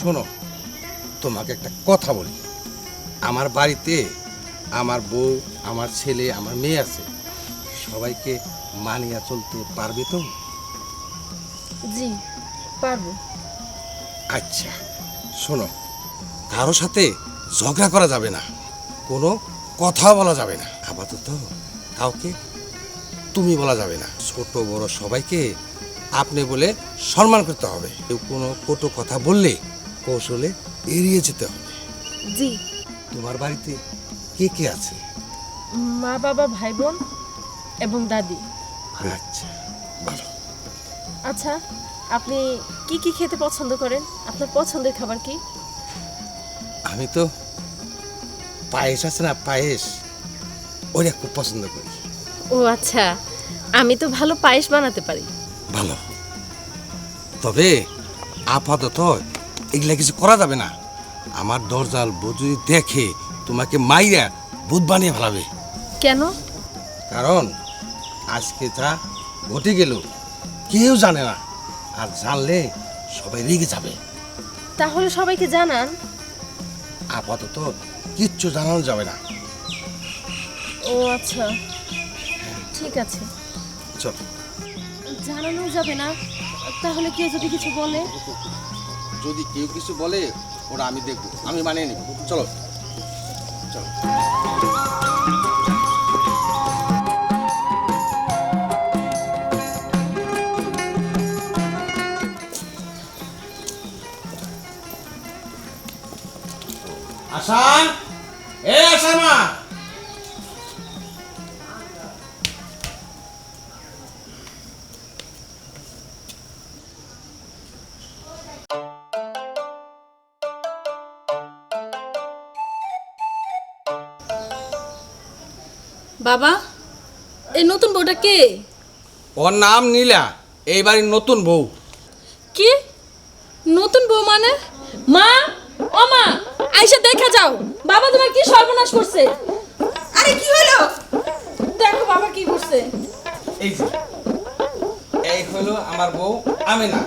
শোনো, তোমাকে একটা কথা বলি। আমার বাড়িতে আমার বউ, আমার ছেলে, আমার মেয়ে আছে। সবাইকে মানিয়ে চলতে পারবে তো? জি পারবো। আচ্ছা শোনো, কারো সাথে ঝগড়া করা যাবে না, কোনো কথা বলা যাবে না। আপাতত কাউকে তুমি বলা যাবে না। ছোট বড় সবাইকে আপনি বলে সম্মান করতে হবে। কেউ কোনো কটু কথা বললে কৌশলে এড়িয়ে যেতে হবে। জি। তোমার বাড়িতে কে কে আছে? মা, বাবা, ভাই, বোন এবং দাদি। আচ্ছা ভালো। আচ্ছা, আপনি কি কি খেতে পছন্দ করেন? আপনার পছন্দের খাবার কি? আমি তো পায়েস আছে না, পায়েস, ওইটা খুব পছন্দ করি। ও আচ্ছা, আমি তো ভালো পায়েস বানাতে পারি। ভালো, তবে আপাতত এগুলা কিছু করা যাবে না। আমার দরজাল বউ যদি দেখে তোমাকে মাইরা ভূত বানিয়ে ফেলাবে। কেন? কারণ আজকে যা ঘটে গেল কেউ জানে না, আর জানলে সবাই রেগে যাবে। তাহলে সবাইকে জানান। আপাতত কিচ্ছু জানানো যাবে না। ও আচ্ছা, ঠিক আছে। চল। জানানো যাবে না? তাহলে কেউ যদি কিছু বলে? যদি কেউ কিছু বলে ওরা আমি দেখবো, আমি মানিয়ে নিব। চলো চলো। আসান, এ আসান মা। বাবা, এই নতুন বউটা কে? ওর নাম নীলা, এই বাড়ির নতুন বউ। কি নতুন বউ মানে? মা, ও মা, আইসা দেখা যাও বাবা তোমার কি সর্বনাশ করছে। আরে কি হলো? দেখো বাবা কি করছে। এই যে এই হলো আমার বউ আমেনা।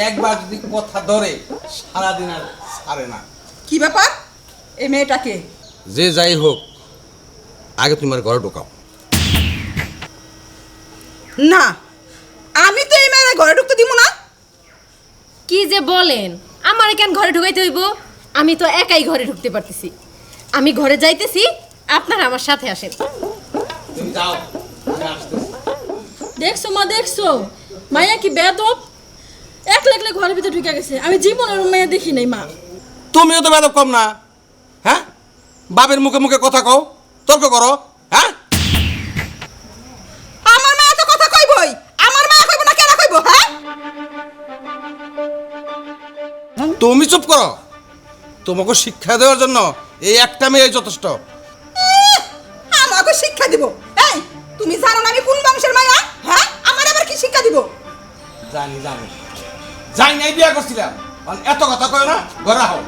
একবার যদি কথা ধরে সারাদিন আর ছাড়ে না। কি ব্যাপার? এই মেয়েটাকে? যে যাই হোক, আগে তোমার ঘরে ঢোকাও। না, আমি তো এই মেয়ের ঘরে ঢুকতে দিব না। কি যে বলেন, আমার কেন ঘরে ঢুকাইতে হইব? আমি তো একাই ঘরে ঢুকতে পারতেছি। আমি ঘরে যাইতেছি, আপনারা আমার সাথে আসেন। তুমি যাও, আমি আসতেছি। দেখছো মা, দেখছো মাইয়া কি বেয়াদব, একলা একলা ঘরের ভিতরে ঢুকে গেছে। আমি জীবনের মেয়ে দেখি নাই মা। তুমিও তো বেদব কম না, হ্যাঁ? বাপের মুখে মুখে কথা কও, তর্ক করো, হ্যাঁ? আমার মেয়ে তো কথা কইবই। আমার মেয়ে কইব না কেন কইব? হ্যাঁ, তুমি চুপ করো। তোমাকে শিক্ষা দেওয়ার জন্য এই একটা মেয়ে যথেষ্ট। আমাকে শিক্ষা দিব? এই, তুমি জানো না আমি কোন বংশের মায়া? হ্যাঁ, আমার আবার কি শিক্ষা দিব? জানি জানি, যাই নাই বিয়া করছিলাম। আর এত কথা কয় না, ঘরে হও।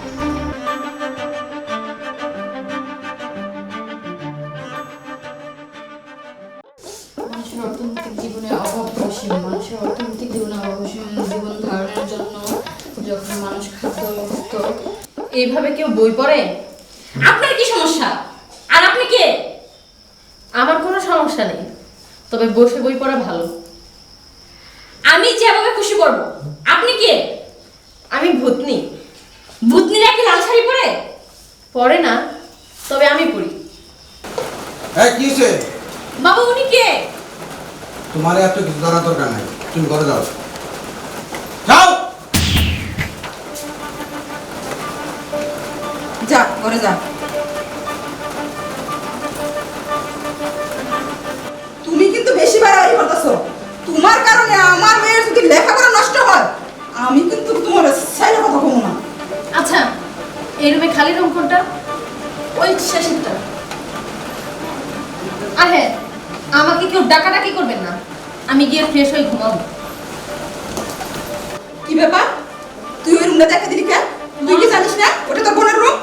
মানুষের অর্থনৈতিক জীবনে অভাব অসীম। মানুষের অর্থনৈতিক জীবনে অভাব অসীম। জীবন ধারণের জন্য যখন মানুষ খাদ্যমুক্ত। এইভাবে কেউ বই পড়ে? আপনার কি সমস্যা? আর আপনি কে? আমার কোনো সমস্যা নেই, তবে বসে বই পড়া ভালো। আমি যেভাবে খুশি করব। আপনি কে? আমি ভূতনি। ভূতনিরা কি লাল শাড়ি পরে? পড়ে না, তবে আমি পড়ি। হ্যাঁ, কি হয়েছে? বাবা উনি কে? তোমার এত কিছু জানার দরকার নাই, তুমি ঘরে যাও। যাও। যা ঘরে যা। তুমি কিন্তু বেশি বাড়াবাড়ি করতেছো। তোমার কারণে আমার মেয়ের যদি লেখাপড়া নষ্ট হয়, আমি কিন্তু তোমার ছেলে কথা কমু না। আচ্ছা, এই রুমে খালি রুম কোনটা? ওই শেষেরটা। আর হ্যাঁ, আমাকে কেউ ডাকাডাকি করবেন না, আমি গিয়ে ফ্রেশ হয়ে ঘুমাবো। কি ব্যাপার? তুই ওই রুমটা দেখা দিলি কেন? তুই কি জানিস না ওটা তোর বোনের রুম?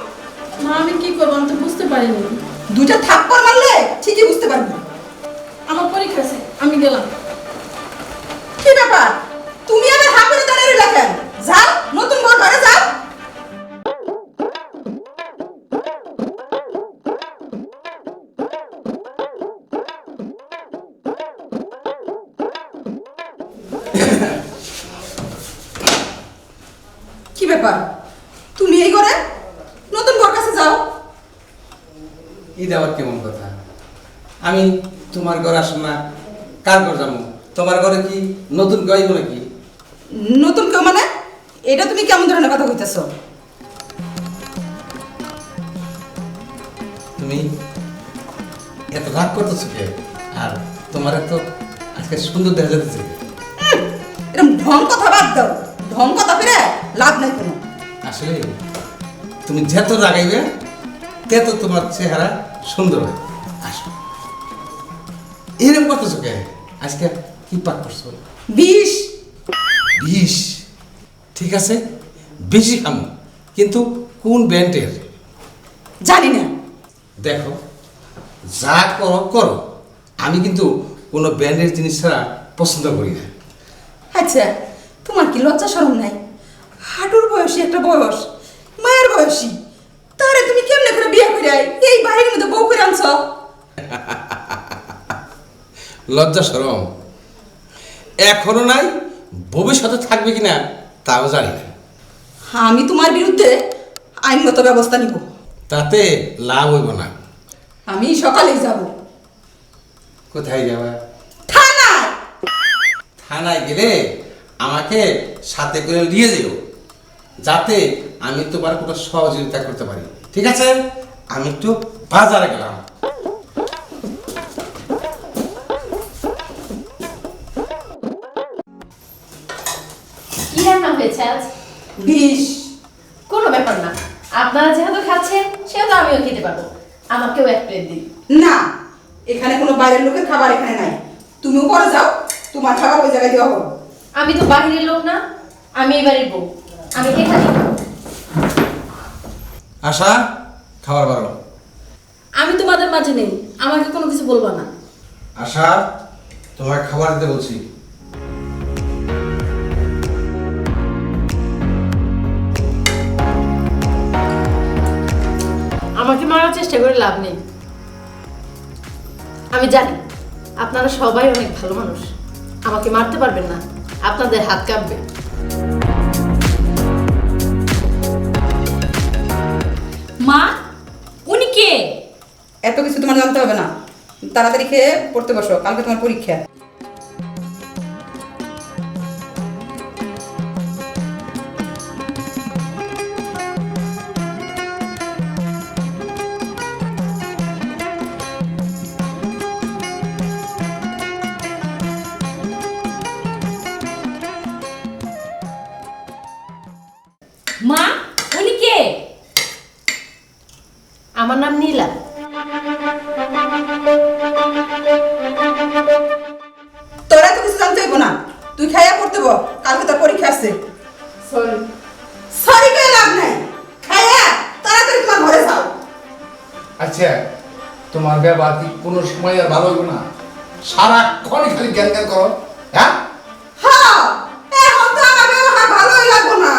মা আমি কি করবো, আমি তো বুঝতে পারিনি। দুইটা থাপ্পড় মারলে ঠিকই বুঝতে পারবি। আমার পরীক্ষা আছে, আমি গেলাম। কি ব্যাপার? তুমি আমার হাতে দাঁড়িয়ে রইলা কেন? যাও, নতুন বউ ঘরে যাও। ব্যাপার তুমি এই ঘরে নতুন বর কাছে যাও? এটা আবার কেমন কথা? আমি তোমার ঘরে আসো না, কার ঘর যাবো? তোমার ঘরে কি নতুন গাইব নাকি? নতুন কেউ মানে? এটা তুমি কেমন ধরনের কথা কইতেছো? তুমি এত রাগ করতেছো কে? আর তোমার এত আজকে সুন্দর দেখা যাচ্ছে। এরকম ঢং কথা বাদ দাও, ঢং কথা ফিরে লাভ নাই কোনো। আসলে তুমি যত রাগাইবে তত তোমার চেহারা সুন্দর হয়। আসো, এরকম করতেছো কে? আজকে কি পাক করছো? 20 বিষ? ঠিক আছে, বেশি খামো, কিন্তু কোন ব্র্যান্ডের? জানি না। দেখো, যা করো করো, আমি কিন্তু কোনো ব্র্যান্ডের জিনিস ছাড়া পছন্দ করি না। আচ্ছা, তোমার কি লজ্জা শরম নাই? হাঁটুর বয়সী একটা বয়স, মায়ের বয়সী, তারে তুমি কেমনে করে বিয়ে করে এই বাড়ির মধ্যে বউ করে আনছো? লজ্জা শরম এখনো নাই, ভবিষ্যতে থাকবে কিনা তাও জানি না। আমি তোমার বিরুদ্ধে আইনগত ব্যবস্থা নিব। তাতে লাভ হইব না। আমি সকালেই যাব। কোথায় যাবা? থানায়। থানায় গেলে আমাকে সাথে করে নিয়ে যেও, যাতে আমি তোমার কোনো সহযোগিতা করতে পারি। ঠিক আছে, আমি একটু বাজারে গেলাম। কি রান্না হয়েছে আজ? 20 কোনো ব্যাপার না, আপনারা যেহেতু খাচ্ছেন সেহেতু আমিও খেতে পারবো। আমাকেও এক প্লেট দিন। না, এখানে কোনো বাইরের লোকের খাবার এখানে নাই। তুমি উপরে যাও, তোমার খাবার ওই জায়গায় দেওয়া হবে। আমি তো বাহিরের লোক না, আমি এই বাড়ির বউ, আমি এখানে। আশা, খাবার বাড়ো। আমি তোমাদের মাঝে নেই, আমাকে কোনো কিছু বলবা না। আশা, তোমার খাবার দিতে বলছি। আমাকে মারার চেষ্টা করে লাভ নেই। আমি জানি আপনারা সবাই অনেক ভালো মানুষ, আমাকে মারতে পারবেন না, আপনাদের হাত কাঁপবে। মা, উনি কে? এত কিছু তোমার জানতে হবে না, তাড়াতাড়ি খেয়ে পড়তে বসো, কালকে তোমার পরীক্ষা। মা, উনি কে? আমার নাম নীলা। তোরা তো কিছু জানতে হইব না, তুই খাইয়া পড়তে বল, কালকে তোর পরীক্ষা আছে। সরি। সরি কে লাভ নাই, খাইয়া তাড়াতাড়ি তোমার ঘরে যাও। আচ্ছা, তোমার ব্যবহার কি কোনো সময় আর ভালো হইব না? সারাক্ষণ খালি জ্ঞান জ্ঞান করো, হ্যাঁ? হ্যাঁ, এখন তো আমার ব্যবহার ভালোই লাগবো না,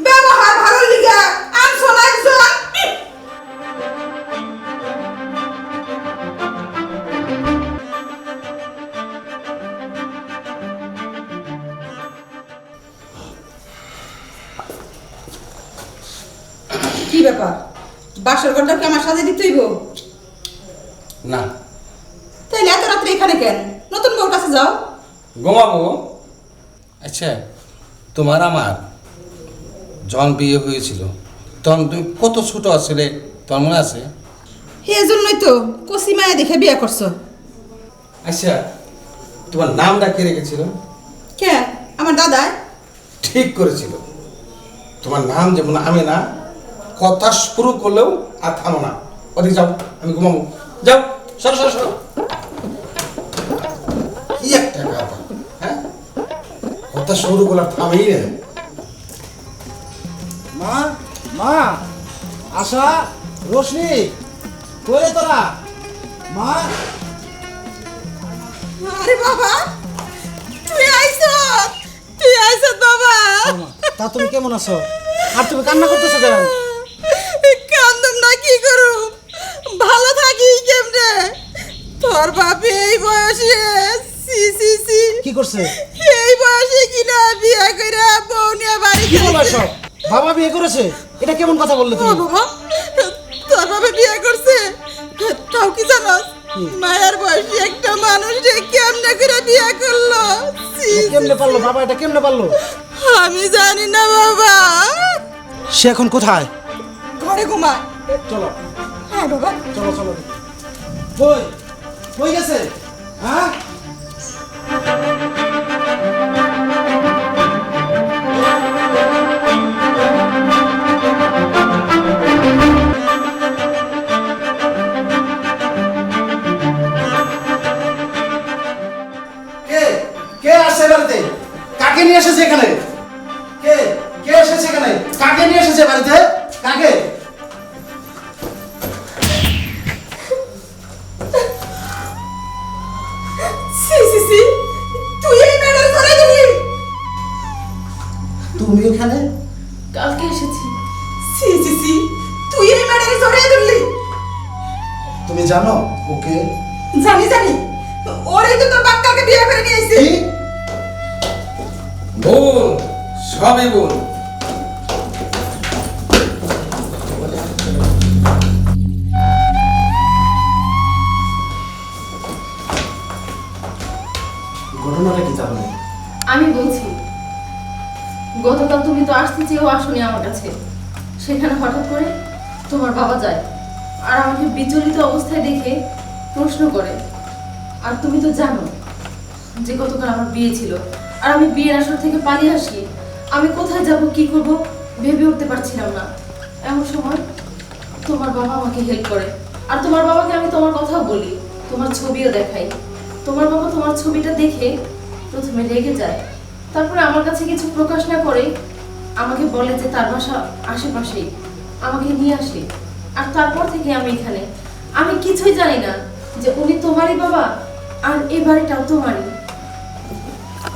ব্যবহার ভালো লিগা আনছো না একজন। কি ব্যাপার, বাসর ঘরটা কি আমার সাথে দিতে হইব? না, তাইলে এত রাত্রে এখানে কেন? নতুন বউর কাছে যাও। ঘুমাবো। আচ্ছা, তোমার আমার যখন বিয়ে হয়েছিল তখন তুমি কত ছোট আসলে, তোমার মনে আছে? এই জন্যই তো কচি মায়া দেখে বিয়ে করছো। আচ্ছা, তোমার নামটা কে রেখেছিল? কেন, আমার দাদা। ঠিক করেছিল। তোমার নাম যেমন আমি না, কথা শুরু করলেও আর থামো না। ওদিকে যাও, আমি ঘুমাবো। যাও, সরো সরো সরো। কি একটা ব্যাপার, হ্যাঁ? কথা শুরু করলে আর থামেই না। মা, মা, আশা, রোশনি, কই তোরা? মা, আরে বাবা, তুই আইছ বাবা। তা তুমি কেমন আছো? আর তুমি কান্না করতেছো কেন? কান্দম না কি করুম, ভালো থাকি কেমনে? তোর বাপে এই বয়সে সি সি সি কি করছে? এই বয়সে কিনা বিয়ে করে বউ নিয়ে বাড়ি কি বলো সব? বাবা বিয়ে করেছে? এটা কেমন কথা বললে তুমি? বাবা তোর বাবা বিয়ে করছে, তাও কি জানোস মায়ের বয়সী একটা মানুষ কেমনে করে বিয়ে করলো? ছি, এটা কেমনে পারলো বাবা? এটা কেমনে পারলো? আমি জানি না বাবা। সে এখন কোথায়? ঘরে ঘুমায়। চলো হ্যাঁ বাবা। চলো চলো। কই কই গেছে? হ্যাঁ কে কে আসছে বাড়িতে? কাকে নিয়ে এসেছে এখানে? কে কে এসেছে এখানে? কাকে নিয়ে এসেছে বাড়িতে? কাকে? সি সি সি, তুই এই মেয়েটার ঘরে দিলি? তুমি এখানে? কালকে এসেছি। সি সি সি, তুই এই মেয়েটার ঘরে দিলি? তুমি জানো ওকে? জানি জানি, ওরে তো তোর বাক্কাকে বিয়ে করে নিয়ে আইছে। কি? ভুল, সবই ভুল। ঘটনাটা কি তাহলে? আমি বলছি, গতকাল তুমি তো আসতে চেয়েও আসনি আমার কাছে। সেখানে হঠাৎ করে তোমার বাবা যায় আর আমাকে বিচলিত অবস্থায় দেখে প্রশ্ন করে। আর তুমি তো জানো যে গতকাল আমার বিয়ে ছিল, আর আমি বিয়ের আসর থেকে পালিয়ে আসি। আমি কোথায় যাব, কি করব ভেবে উঠতে পারছিলাম না। এমন সময় তোমার বাবা আমাকে হেল্প করে, আর তোমার বাবাকে আমি তোমার কথাও বলি, তোমার ছবিও দেখাই। তোমার বাবা তোমার ছবিটা দেখে প্রথমে রেগে যায়, তারপরে আমার কাছে কিছু প্রকাশ না করে আমাকে বলে যে তার বাসা আশেপাশেই, আমাকে নিয়ে আসে। আর তারপর থেকে আমি এখানে। আমি কিছুই জানি না যে উনি তোমারই বাবা আর এই বাড়িটাও তোমারই।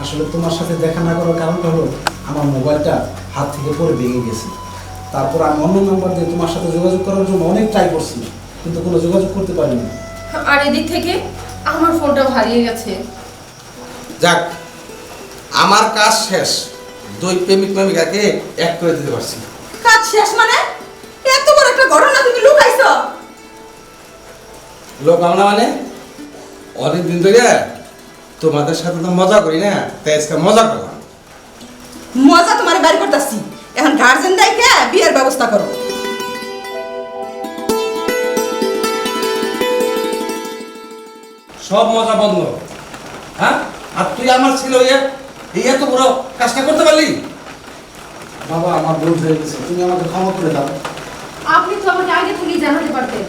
আসলে তোমার সাথে দেখা না করার কারণটা হলো আমার মোবাইলটা হাত থেকে পড়ে ভেঙে গেছে। তারপর আমি অন্য নাম্বার দিয়ে তোমার সাথে যোগাযোগ করার জন্য অনেক ট্রাই করছি, কিন্তু কোনো যোগাযোগ করতে পারিনি। আর এদিক থেকে আমার ফোনটাও হারিয়ে গেছে। যাক, আমার কাজ শেষ। দুই প্রেমিক প্রেমিকাকে এক করে দিতে পারছি। কাজ শেষ মানে? এত বড় একটা ঘটনা তুমি লুকাইছো? লোক আমরা মানে অনেক দিন ধরে তোমাদের সাথে তো মজা করি না, তাই আজকে মজা করলাম। মজা তোমার বাড়ি করতেছি, এখন গার্জেন দেখে বিয়ের ব্যবস্থা করো। সব মজা বন্ধ। হ্যাঁ, আর তুই আমার ছিল এই এত বড় কাজটা করতে পারলি? বাবা আমার ভুল হয়ে গেছে, তুমি আমাকে ক্ষমা করে দাও। আপনি তো আমাকে আগে থেকেই জানাতে পারতেন,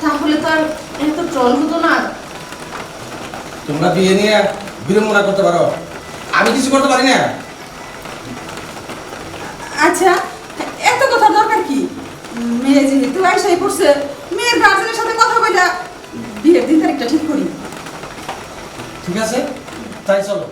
তাহলে তো আর এত ট্রল হতো না। তোমরা বিয়ে নিয়ে বিড়ম্বনা করতে পারো, আমি কিছু করতে পারি না। আচ্ছা, এত কথা দরকার কি? মেয়ে যেহেতু আইসাই পড়ছে, মেয়ের গার্জেনের সাথে কথা বলে বিয়ের দিন তারিখটা ঠিক করি। ঠিক আছে, তাই চলো।